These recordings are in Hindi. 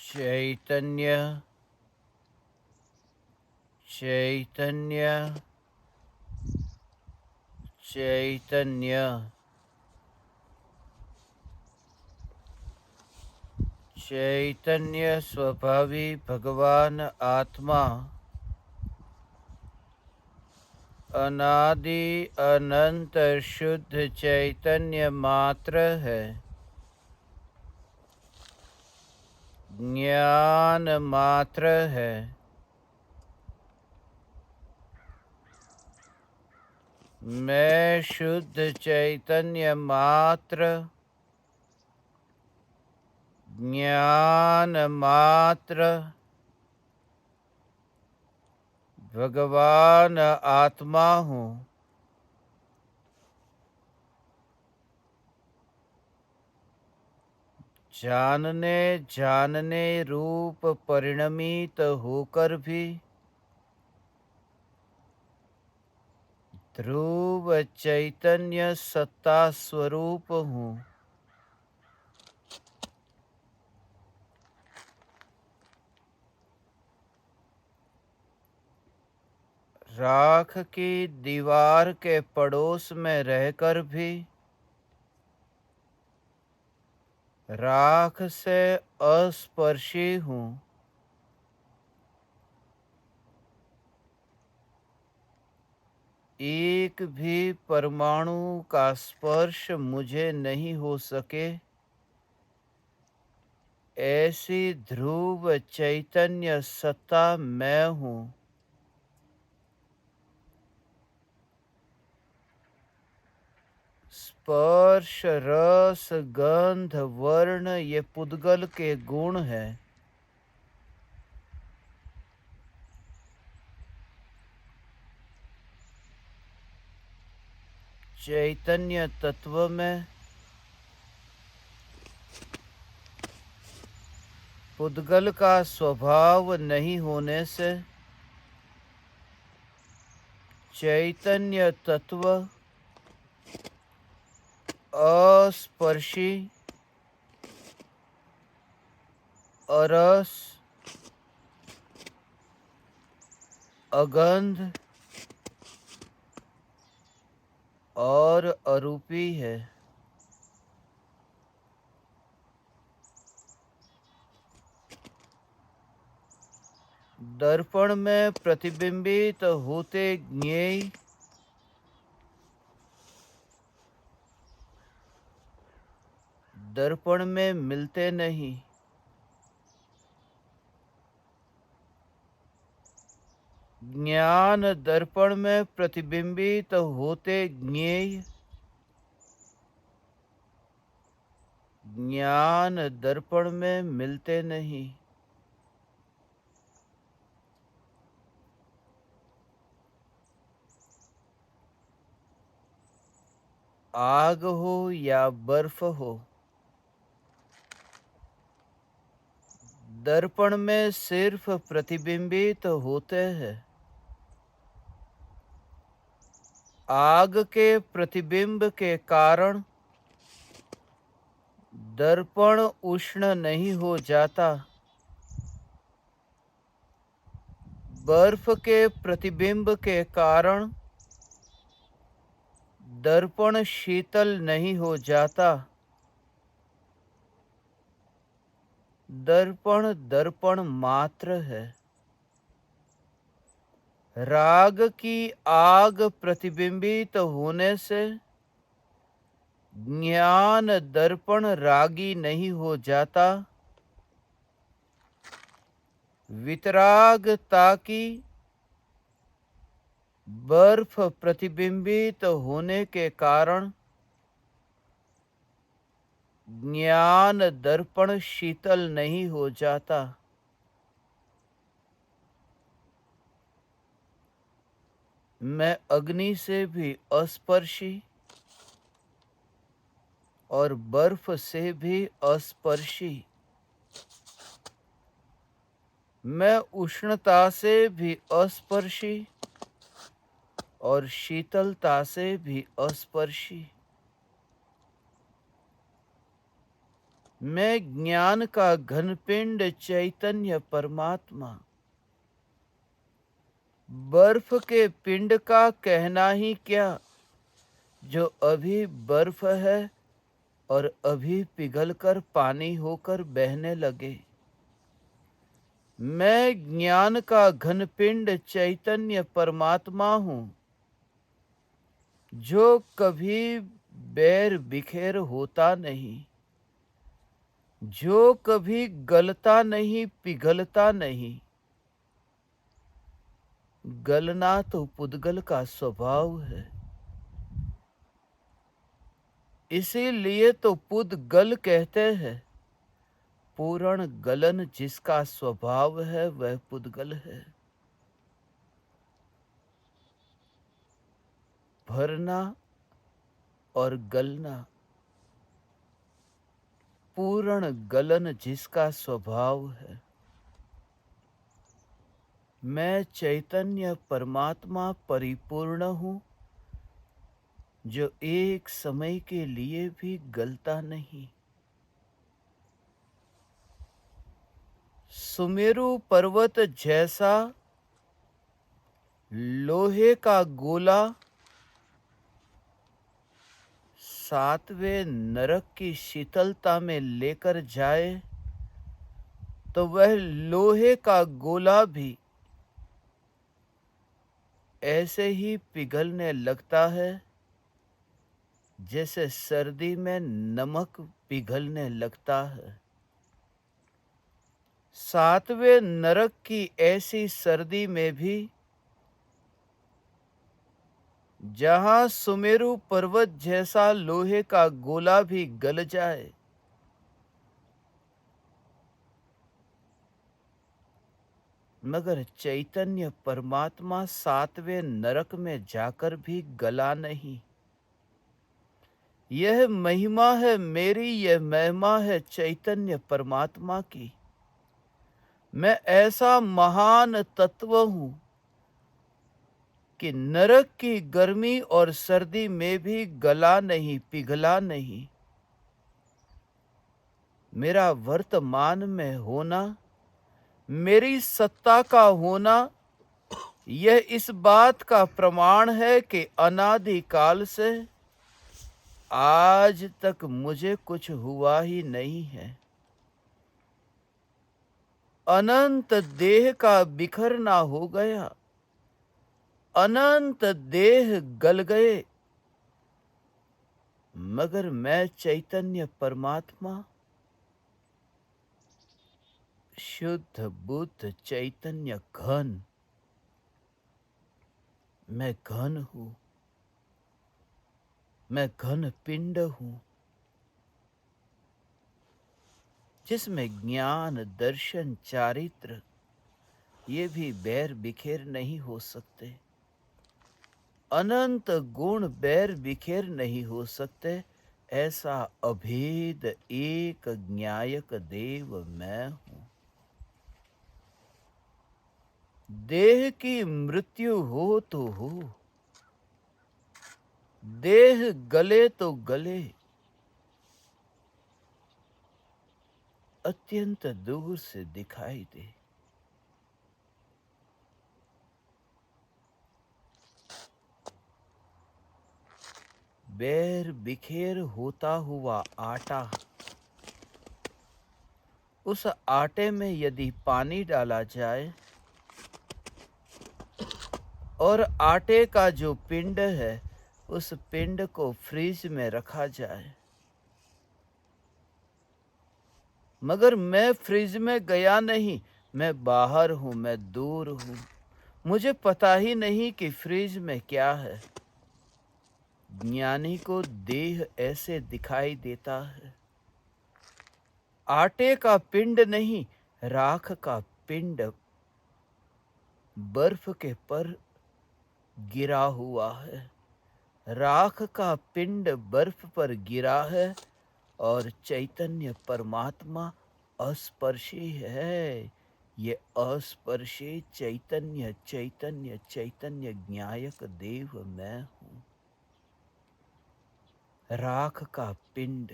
चैतन्य चैतन्य चैतन्य चैतन्य स्वभावी भगवान आत्मा अनादि अनंत शुद्ध चैतन्य मात्र है। ज्ञान मात्र है। मैं शुद्ध चैतन्य मात्र, ज्ञान मात्र, भगवान आत्मा हूँ। जानने जानने रूप परिणमित होकर भी ध्रुव चैतन्य सत्ता स्वरूप हूँ। राख की दीवार के पड़ोस में रहकर भी राख से अस्पर्शी हूँ। एक भी परमाणु का स्पर्श मुझे नहीं हो सके, ऐसी ध्रुव चैतन्य सत्ता मैं हूँ। स्पर्श रस गंध वर्ण ये पुद्गल के गुण है। चैतन्य तत्व में पुद्गल का स्वभाव नहीं होने से चैतन्य तत्व अस्पर्शी, अरस, अगंध और अरूपी है। दर्पण में प्रतिबिंबित होते ज्ञेय दर्पण में मिलते नहीं। ज्ञान दर्पण में प्रतिबिंबित होते ज्ञेय ज्ञान दर्पण में मिलते नहीं। आग हो या बर्फ हो, दर्पण में सिर्फ प्रतिबिंबित होते हैं। आग के प्रतिबिंब के कारण दर्पण उष्ण नहीं हो जाता। बर्फ के प्रतिबिंब के कारण दर्पण शीतल नहीं हो जाता। दर्पण दर्पण मात्र है। राग की आग प्रतिबिंबित होने से ज्ञान दर्पण रागी नहीं हो जाता। वितरागता की बर्फ प्रतिबिंबित होने के कारण ज्ञान दर्पण शीतल नहीं हो जाता। मैं अग्नि से भी अस्पर्शी और बर्फ से भी अस्पर्शी। मैं उष्णता से भी अस्पर्शी और शीतलता से भी अस्पर्शी। मैं ज्ञान का घनपिंड चैतन्य परमात्मा। बर्फ के पिंड का कहना ही क्या, जो अभी बर्फ है और अभी पिघलकर पानी होकर बहने लगे। मैं ज्ञान का घनपिंड चैतन्य परमात्मा हूँ, जो कभी बैर बिखेर होता नहीं, जो कभी गलता नहीं, पिघलता नहीं। गलना तो पुद्गल का स्वभाव है, इसीलिए तो पुद्गल कहते हैं। पूर्ण गलन जिसका स्वभाव है वह पुद्गल है। भरना और गलना, पूर्ण गलन जिसका स्वभाव है। मैं चैतन्य परमात्मा परिपूर्ण हूँ, जो एक समय के लिए भी गलता नहीं। सुमेरु पर्वत जैसा लोहे का गोला सातवें नरक की शीतलता में लेकर जाए तो वह लोहे का गोला भी ऐसे ही पिघलने लगता है जैसे सर्दी में नमक पिघलने लगता है। सातवें नरक की ऐसी सर्दी में भी जहां सुमेरु पर्वत जैसा लोहे का गोला भी गल जाए, मगर चैतन्य परमात्मा सातवें नरक में जाकर भी गला नहीं। यह महिमा है मेरी, यह महिमा है चैतन्य परमात्मा की। मैं ऐसा महान तत्व हूं कि नरक की गर्मी और सर्दी में भी गला नहीं, पिघला नहीं। मेरा वर्तमान में होना, मेरी सत्ता का होना, यह इस बात का प्रमाण है कि अनादिकाल से आज तक मुझे कुछ हुआ ही नहीं है। अनंत देह का बिखरना हो गया, अनंत देह गल गए, मगर मैं चैतन्य परमात्मा शुद्ध बुद्ध चैतन्य घन, मैं घन हूं, मैं घन पिंड हूं, जिसमें ज्ञान दर्शन चारित्र ये भी बैर बिखेर नहीं हो सकते। अनंत गुण बैर बिखेर नहीं हो सकते। ऐसा अभेद एक ज्ञायक देव मैं हूं। देह की मृत्यु हो तो हो, देह गले तो गले, अत्यंत दूर से दिखाई दे। बैर बिखेर होता हुआ आटा, उस आटे में यदि पानी डाला जाए और आटे का जो पिंड है उस पिंड को फ्रीज में रखा जाए, मगर मैं फ्रिज में गया नहीं, मैं बाहर हूं, मैं दूर हूं। मुझे पता ही नहीं कि फ्रिज में क्या है। ज्ञानी को देह ऐसे दिखाई देता है। आटे का पिंड नहीं, राख का पिंड बर्फ के पर गिरा हुआ है। राख का पिंड बर्फ पर गिरा है और चैतन्य परमात्मा अस्पर्शी है। ये अस्पर्शी चैतन्य चैतन्य चैतन्य ज्ञायक देव मैं हूं। राख का पिंड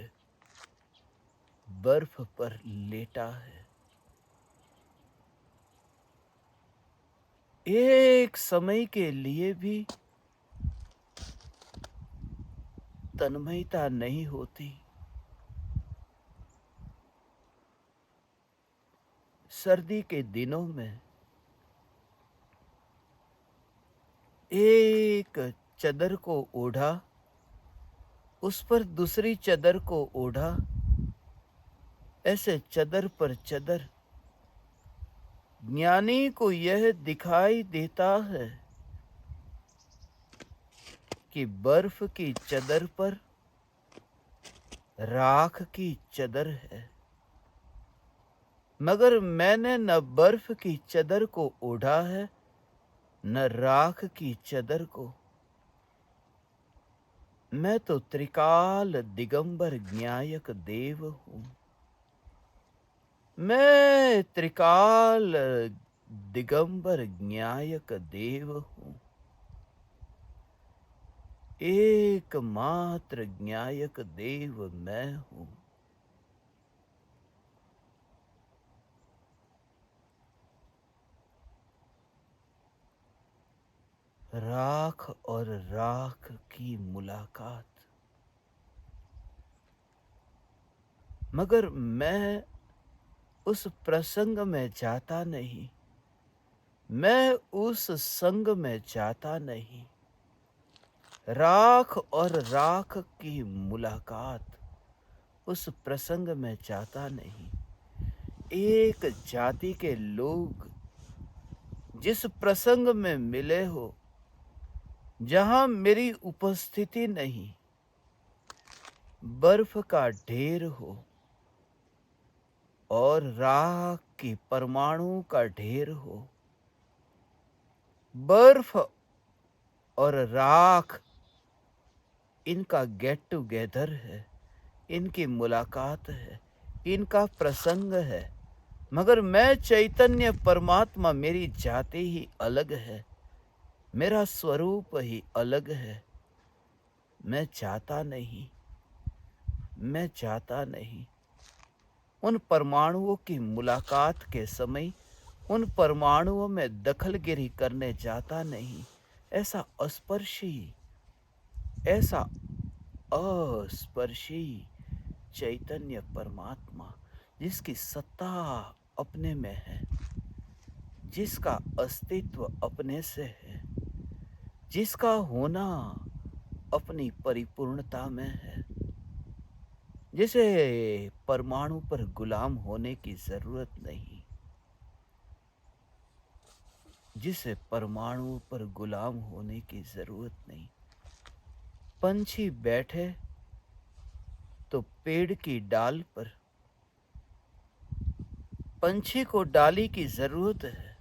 बर्फ पर लेटा है। एक समय के लिए भी तन्मयता नहीं होती। सर्दी के दिनों में एक चदर को ओढ़ा, उस पर दूसरी चदर को ओढ़ा, ऐसे चदर पर चदर। ज्ञानी को यह दिखाई देता है कि बर्फ की चदर पर राख की चदर है, मगर मैंने न बर्फ की चदर को ओढ़ा है न राख की चदर को। मैं तो त्रिकाल दिगंबर ज्ञायक देव हूं। मैं त्रिकाल दिगंबर ज्ञायक देव हूं। एकमात्र ज्ञायक देव मैं हूं। राख और राख की मुलाकात। मगर मैं उस प्रसंग में जाता नहीं, मैं उस संग में जाता नहीं। राख और राख की मुलाकात, उस प्रसंग में जाता नहीं। एक जाति के लोग जिस प्रसंग में मिले हो, जहां मेरी उपस्थिति नहीं, बर्फ का ढेर हो और राख की परमाणु का ढेर हो, बर्फ और राख इनका गेट टुगेदर है, इनकी मुलाकात है, इनका प्रसंग है। मगर मैं चैतन्य परमात्मा, मेरी जाति ही अलग है, मेरा स्वरूप ही अलग है। मैं चाहता नहीं, मैं चाहता नहीं। उन परमाणुओं की मुलाकात के समय उन परमाणुओं में दखलगिरी करने जाता नहीं। ऐसा अस्पर्शी, ऐसा अस्पर्शी चैतन्य परमात्मा, जिसकी सत्ता अपने में है, जिसका अस्तित्व अपने से है, जिसका होना अपनी परिपूर्णता में है, जिसे परमाणु पर गुलाम होने की जरूरत नहीं, जिसे परमाणु पर गुलाम होने की जरूरत नहीं। पंछी बैठे तो पेड़ की डाल पर, पंछी को डाली की जरूरत है,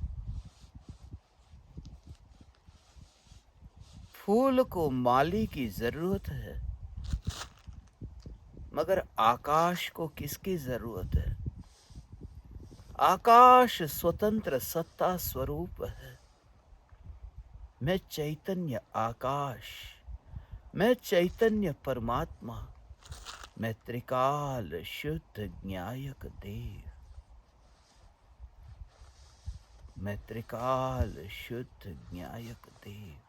फूल को माली की जरूरत है, मगर आकाश को किसकी जरूरत है? आकाश स्वतंत्र सत्ता स्वरूप है। मैं चैतन्य आकाश, मैं चैतन्य परमात्मा, मैं त्रिकाल शुद्ध ज्ञायक देव, मैं त्रिकाल शुद्ध ज्ञायक देव।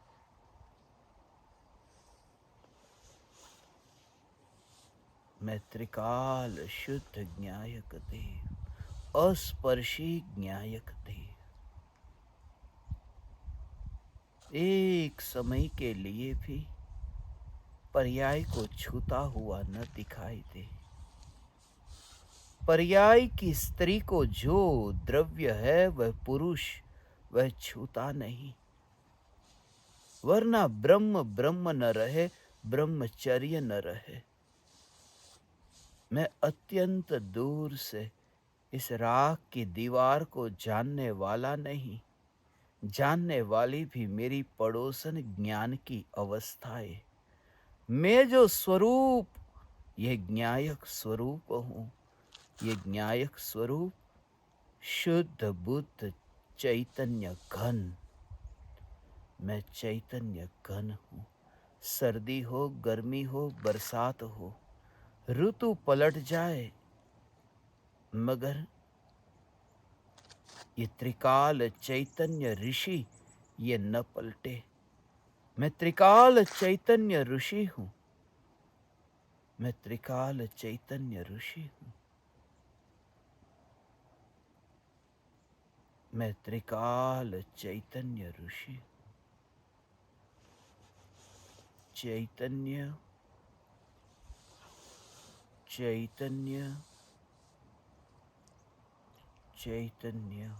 मैं त्रिकाल शुद्ध ज्ञायक देव, अस्पर्शी ज्ञायक देव। एक समय के लिए भी पर्याय को छूता हुआ न दिखाई दे। पर्याय की स्त्री को जो द्रव्य है वह पुरुष, वह छूता नहीं, वरना ब्रह्म ब्रह्म न रहे, ब्रह्मचर्य न रहे। मैं अत्यंत दूर से इस राख की दीवार को जानने वाला नहीं, जानने वाली भी मेरी पड़ोसन ज्ञान की अवस्थाएं। मैं जो स्वरूप, ये ज्ञायक स्वरूप हूँ, ये ज्ञायक स्वरूप शुद्ध बुद्ध चैतन्य घन, मैं चैतन्य घन हूँ। सर्दी हो, गर्मी हो, बरसात हो, ऋतु पलट जाए, मगर ये त्रिकाल चैतन्य ऋषि ये न पलटे। मैं त्रिकाल चैतन्य ऋषि हूं। मैं त्रिकाल चैतन्य ऋषि हूं। मैं त्रिकाल चैतन्य ऋषि। चैतन्य चैतन्य चैतन्य